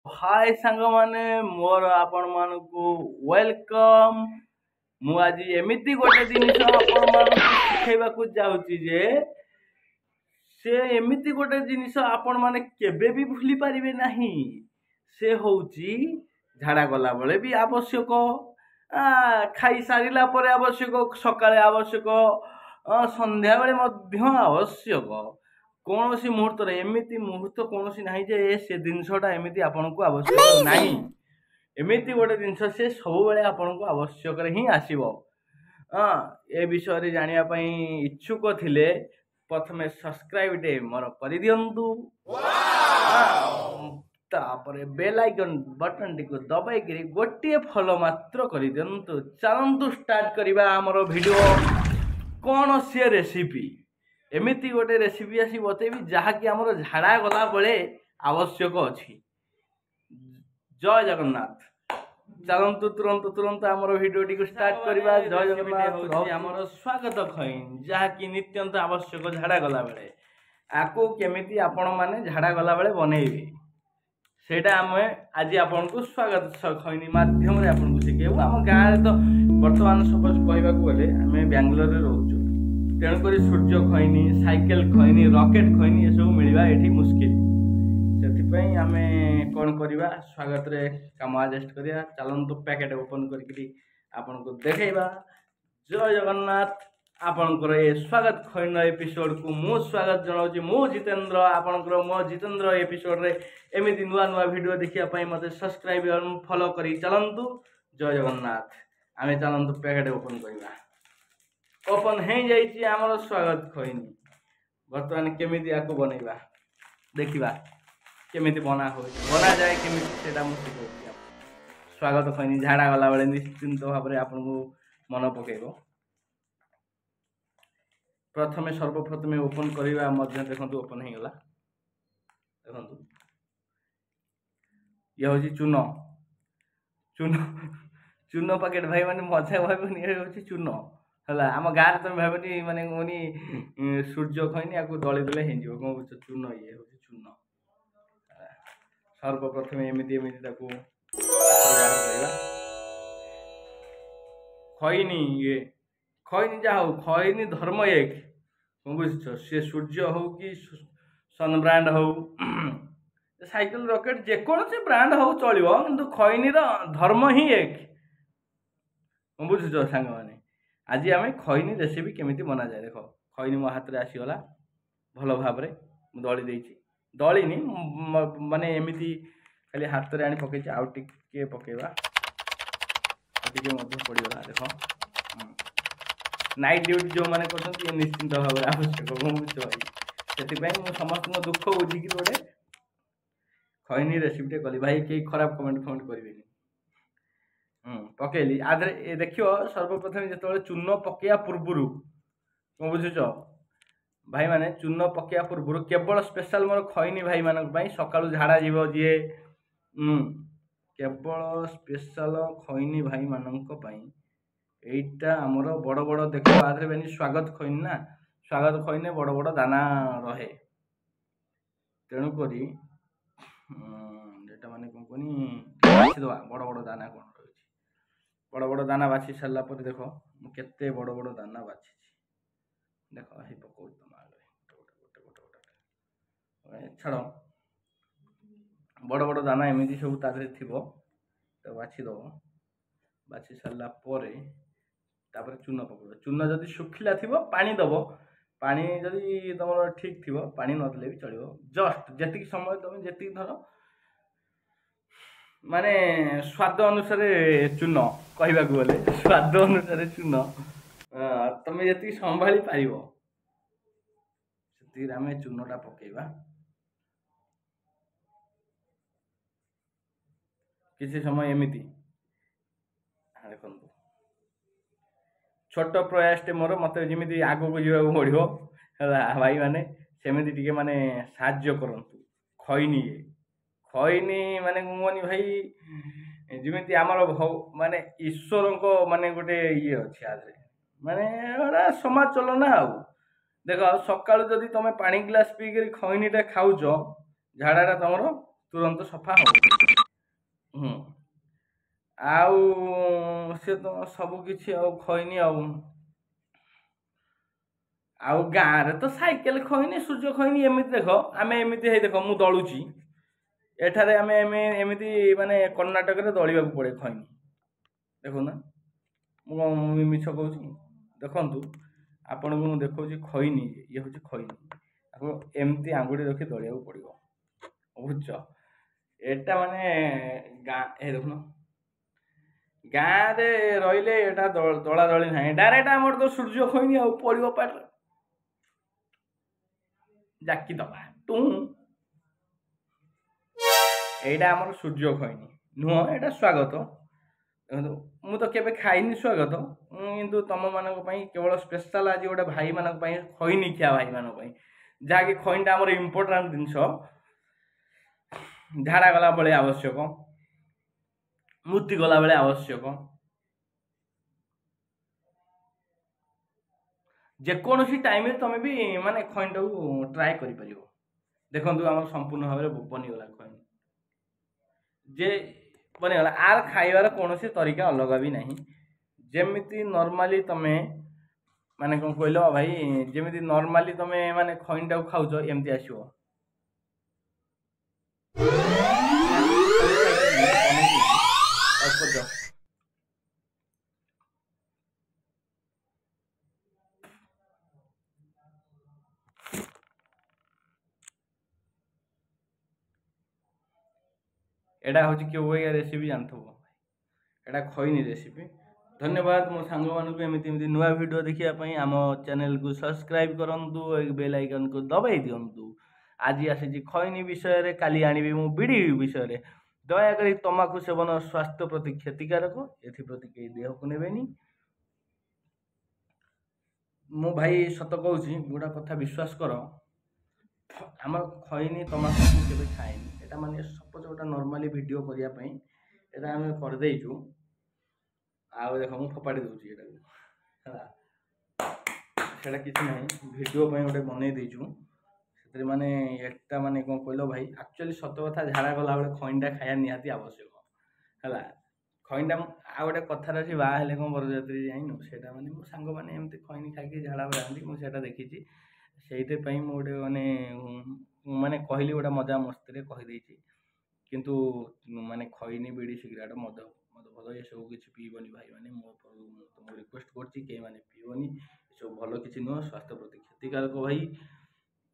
हाय सांगमाने मोर आपण मानकु वेलकम। मु आज एमिति गोटे जिनिस आपण मानकु शिखेबाकू जाउची जे से एमिति गोटे जिनिस आपण माने केबे भी भूली पारिबे नाही। से होउची झाड़ा गला बेले भी आवश्यक, खाई सारिला परे आवश्यक, सकाळे आवश्यक, संध्या बेले मध्य आवश्यक। कौन सी मुहूर्त एमती मुहूर्त कौन सी ना जे से जिनसटा एमती आपन को आवश्यक नहीं। एमती गोटे जिनस से सब बेले आपन को आवश्यक ही आसीबो। ए विषय जानापी इच्छुक थिले प्रथमे सब्सक्राइब डे मोर कर दियंतु, तापर बेल आइकन बटन टी को दबाई करी गोटे फॉलो मात्र कर दियंतु। चलंतु स्टार्ट करिबा हमर वीडियो। कौन सी रेसिपी एमती गोटे रेसिपी आसी बतेबी जहाँकि आमर झाड़ा गला बेले आवश्यक अच्छी। जय जगन्नाथ। चलतु तुरंत तुरंत आमर वीडियो टी स्टार्ट करवा। जय जगन्नाथ। आमर स्वागत खैन जहाँकि नित्यंत आवश्यक झाड़ा गला बेले आको केमिति आपण माने झाड़ा गला बेले बनेइबे सेटा आमे आज आपन को स्वागत खैनी माध्यम रे आपन को शिखेबु। आम गाँव रे तो वर्तमान सपोज कहबाकू गले आमे बेंगलोर रे रहउछु, तेणुक सूर्य खैनी, साइकेल खैनी, रॉकेट खैनी ये सब मिलवा एठी मुश्किल। से आम कौन करवा स्वागत रे काम एडजस्ट करिया। चलतु पैकेट ओपन करके आपन को देखा। जय जगन्नाथ। आपणकर ये स्वागत खैन एपिसोड को मु स्वागत जनाऊँगी। मु जितेंद्र आपणकर मो जितेंद्र एपिसोड रे एमती नुआ नुआ वीडियो देखा मत सब्सक्राइब और फॉलो करी चलतु। जय जगन्नाथ। आम चलतु पैकेट ओपन करवा। ओपन हो जाइए आमर स्वागत खैनी। बर्तमान केमिति आको बनैबा देखिबा, केमिति बना हो बना जाए केमिति सेटा मु सिखौछि। स्वागत खैनी झाड़ा गला बेले निश्चिंत भाव में आपन को मन पकेबो। प्रथमे सर्वप्रथमे ओपन करवा मध्य देखंतु ओपन हो गला। देखंतु ये होछि चून चून चून पैकेट भाई माने मजा भाबनी ये होछि चून हला। आम गाँव तुम भावनी माने कोनी सूर्य खैनी आपको दली देले हे जिवो कोन बुझ चून ये होछि चून। सर्वप्रथम एमती एमती ताकू खैनी ये खैनी जा हो खैनी धर्म एक बुझ से सूर्य हो कि सन ब्रांड हो साइकिल रॉकेट जेकोसी ब्रांड हो चलो किंतु खैनी धर्म ही एक बुझ सांग मैंने। आज आम खैनी रेसिपी केमिति बना जाए देख। खैनी मो हाथ में आसीगला भल भाव में दली देछि दलिनी माने एमिति खाली हाथ में आनी पकई आउ टिके पकेबा पड़गला देख। नाइट ड्यूटी जो मैंने कर निश्चिंत भाव में आवश्यक बुझ भाई से समस्त दुख बुझिकी गोटे खैनी रेसिपी कली भाई कई खराब कमेंट फमेंट करें। पकेली आधे देखियो सर्वप्रथम जो चून पकड़ा पूर्वर कौन बुझुच भाई माने चून पकड़ा पूर्वर केवल स्पेशल मोर खैनी भाई मान सकाळु झाड़ा जीव जी केवल स्पेशल खैनी भाई मान एटा आमर बड़ बड़ देख आधे बेनी स्वागत खैनी ना। स्वागत खैनी बड़ बड़ दाना रहे तेणुक माने कौन कहनी बाछीदवा बड़ बड़ दाना कौन रही। बड़ बड़ दाना बाछी सारा पर देख मुझे बड़ बड़ दाना बाछी देख ही पकड़ तुम छाड़ बड़ बड़ दाना एमती सब तादे थी तो बाछीदब। बाछी सारा पर चून पकड़ चून जदि शुखिला थी पानी दब पानी जदि तुम ठीक थी पानी नदेले भी चलो जस्ट जी समय तुम जी धर माने स्वाद अनुसार चून कहवा गले स्वाद अनुसार चून तुम जी संभाली पार से आम चूनटा पकेबा। किसी समय एमती देखु छोट प्रयासटे मोर मत जमी आग को जावाक पड़ो भाई माने सेमती टिके माने साहाय्य करंतु। खैनी खैनी माने कहनी भाई जमी आमर माने ईश्वर को माने गोटे ये अच्छे आधे माने समाज चलना आउ देख सकाळु जदि तुम पानी ग्लास पीकर खैनीटा खाऊच झाड़ाटा तुम ତୁରନ୍ତ ସଫା ହବ। ଆଉ ସେ ତ ସବୁ କିଛି ଆଉ ଖଇନି ଆଉ ଗାଁରେ ତ ସାଇକେଲ ଖଇନି ସୂର୍ଯ୍ୟ ଖଇନି ଏମିତି ଦେଖ ଆମେ ଏମିତି ହେଇ ଦେଖ ମୁଁ ଦଳୁଛି ଏଠାରେ ଆମେ ଏମିତି ମାନେ କର୍ଣ୍ଣାଟକରେ ଦଳିବାକୁ ପଡେ ଖଇନି ଦେଖୁନା ମୁଁ କଣ ମିଛ କହୁଛି ଦେଖନ୍ତୁ ଆପଣଙ୍କୁ ମୁଁ ଦେଖଉଛି ଖଇନି ଇଏ ହଉଛି ଖଇନି ଆପଣ ଏମିତି ଆଙ୍ଗୁଠି ରଖି ଦଳିବାକୁ ପଡିବ ବୁଝୁଛ ଏଟା ମାନେ ଗାଁ ଏ ଦେଖୁନ ଗାଁରେ ରହିଲେ ଏଟା ଦଳା ଦଳି ନାହିଁ ଡାଇରେକ୍ଟ ଆମର ତ ସୂର୍ଯ୍ୟ ଖଇନି ଆଉ ପଡିବ ପାଟିରେ ଜାକି ଦବା ଟୁ ଏଇଟା ଆମର ସୂର୍ଯ୍ୟ ଖଇନି ନୁହଁ ଏଇଟା ସ୍ୱାଗତ ଦେଖନ୍ତୁ ମୁଁ ତ କେବେ ଖାଇନି ସ୍ୱାଗତ କିନ୍ତୁ ତମମାନଙ୍କ ପାଇଁ କେବଳ ସ୍ପେଶାଲ ଆଜି ଗୋଟେ ଭାଇମାନଙ୍କ ପାଇଁ ଖଇନି ଖିଆ ଭାଇମାନଙ୍କ ପାଇଁ ଯାହାକି ଖଇନିଟା ଆମର ଇମ୍ପୋର୍ଟାଣ୍ଟ ଜିନିଷ ଝାଡ଼ା ଗଲା ବେଳେ ଆବଶ୍ୟକ ମୂର୍ତ୍ତି ଗଲା ବେଳେ ଆବଶ୍ୟକ ଯେକୌଣସି ଟାଇମରେ ତମେ ବି ମାନେ ଖଇନିଟାକୁ ଟ୍ରାଏ କରିପାରିବ ଦେଖନ୍ତୁ ଆମର ସମ୍ପୂର୍ଣ୍ଣ ଭାବରେ ବନିଗଲା ଖଇନି ଯେ ବନିଗଲା ଆର ଖାଇବାର କୌଣସି ତରିକା ଅଲଗା ବି ନାହିଁ ଯେମିତି ନର୍ମାଲି ତମେ ମାନେ କଣ କହିଲ ଭାଇ ଯେମିତି ନର୍ମାଲି ତମେ ମାନେ ଖଇନିଟାକୁ ଖାଉଛ ଏମିତି ଆସିବ ଏଇଟା ହଉଛି କେଉଁ ଭଳିଆ ରେସିପି ଜାଣିଥିବ ଏଇଟା ଖଇନି ରେସିପି ଧନ୍ୟବାଦ ମୋ ସାଙ୍ଗମାନଙ୍କୁ ଏମିତି ନୂଆ ଭିଡ଼ିଓ ଦେଖିବା ପାଇଁ ଆମ ଚ୍ୟାନେଲକୁ ସବସ୍କ୍ରାଇବ କରନ୍ତୁ ବେଲ୍ ଆଇକନକୁ ଦବାଇ ଦିଅନ୍ତୁ ଆଜି ଆସିଛି ଖଇନି ବିଷୟରେ କାଲି ଆଣିବି ମୁଁ ବିଡ଼ି ବିଷୟରେ ଦୟାକରି ତମାଖୁ ସେବନ ସ୍ୱାସ୍ଥ୍ୟ ପ୍ରତି କ୍ଷତିକାରକ ଏଥିପ୍ରତି କେହି ଦେହକୁ ନେବେନି ମୁଁ ଭାଇ ସତ କହୁଛି ଗୋଟା କଥା ବିଶ୍ୱାସ କର ଆମର ଖଇନି ତମାଖୁ ମୁଁ କେବେ ଖାଏନି ଏଟା ମାନେ ସପୋଜ ଗୋଟେ ନର୍ମାଲି ଭିଡ଼ିଓ କରିବା ପାଇଁ ଏଟା ଆମେ କରିଦେଇଛୁ ଆଉ ଦେଖ ମୁଁ ଫୋପାଡ଼ି ଦେଉଛି ଏଟାକୁ ହେଲା ସେଇଟା କିଛି ନାହିଁ ଭିଡ଼ିଓ ପାଇଁ ଗୋଟେ ବନେଇ ଦେଇଛୁ ସେଥିରେ ମାନେ ଏଟା ମାନେ କଣ କହିଲ ଭାଇ ଆକ୍ଚୁଆଲି ସତ କଥା ଝାଡ଼ା ଗଲାବେଳେ ଖଇନିଟା ଖାଇବା ନିହାତି ଆବଶ୍ୟକ ହେଲା ଖଇନିଟା ଆଉ ଗୋଟେ କଥାରେ ଅଛି ବାହା ହେଲେ କଣ ବରଯାତ୍ରୀ ଯାଇନୁ ସେଇଟା ମାନେ ମୋ ସାଙ୍ଗମାନେ ଏମିତି ଖଇନି ଖାଇକି ଝାଡ଼ା ଯାଆନ୍ତି ମୁଁ ସେଇଟା ଦେଖିଛି ସେଇଥିପାଇଁ ମୁଁ ଗୋଟେ ମାନେ କହିଲି ଗୋଟେ ମଜା ମସ୍ତିରେ କହିଦେଇଛି କିନ୍ତୁ ମାନେ ଖଇନି ବିଡ଼ି ସିଗାରେଟ୍ ମଦ ଭଲ ଏସବୁ କିଛି ପିଇବନି ଭାଇ ମାନେ ମୁଁ ତମକୁ ରିକ୍ୱେଷ୍ଟ କରୁଛି କେହି ମାନେ ପିଇବନି ଏସବୁ ଭଲ କିଛି ନୁହଁ ସ୍ୱାସ୍ଥ୍ୟ ପ୍ରତି କ୍ଷତିକାରକ ଭାଇ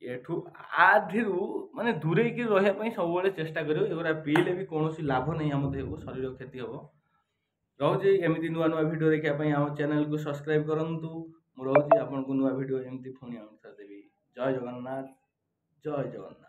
ଏଠୁ ଆଧିରୁ ମାନେ ଦୂରେଇକି ରହିବା ପାଇଁ ସବୁବେଳେ ଚେଷ୍ଟା କରିବ ଏଗୁଡ଼ା ପିଇଲେ ବି କୌଣସି ଲାଭ ନାହିଁ ଆମ ଦେହକୁ ଶରୀର କ୍ଷତି ହେବ ରହୁଛି ଏମିତି ନୂଆ ନୂଆ ଭିଡ଼ିଓ ଦେଖିବା ପାଇଁ ଆମ ଚ୍ୟାନେଲକୁ ସବସ୍କ୍ରାଇବ କରନ୍ତୁ ମୁଁ ରହୁଛି ଆପଣଙ୍କୁ ନୂଆ ଭିଡ଼ିଓ ଏମିତି ପୁଣି ଆଉଥରେ ଦେବି ଜୟ ଜଗନ୍ନାଥ ଜୟ ଜଗନ୍ନାଥ।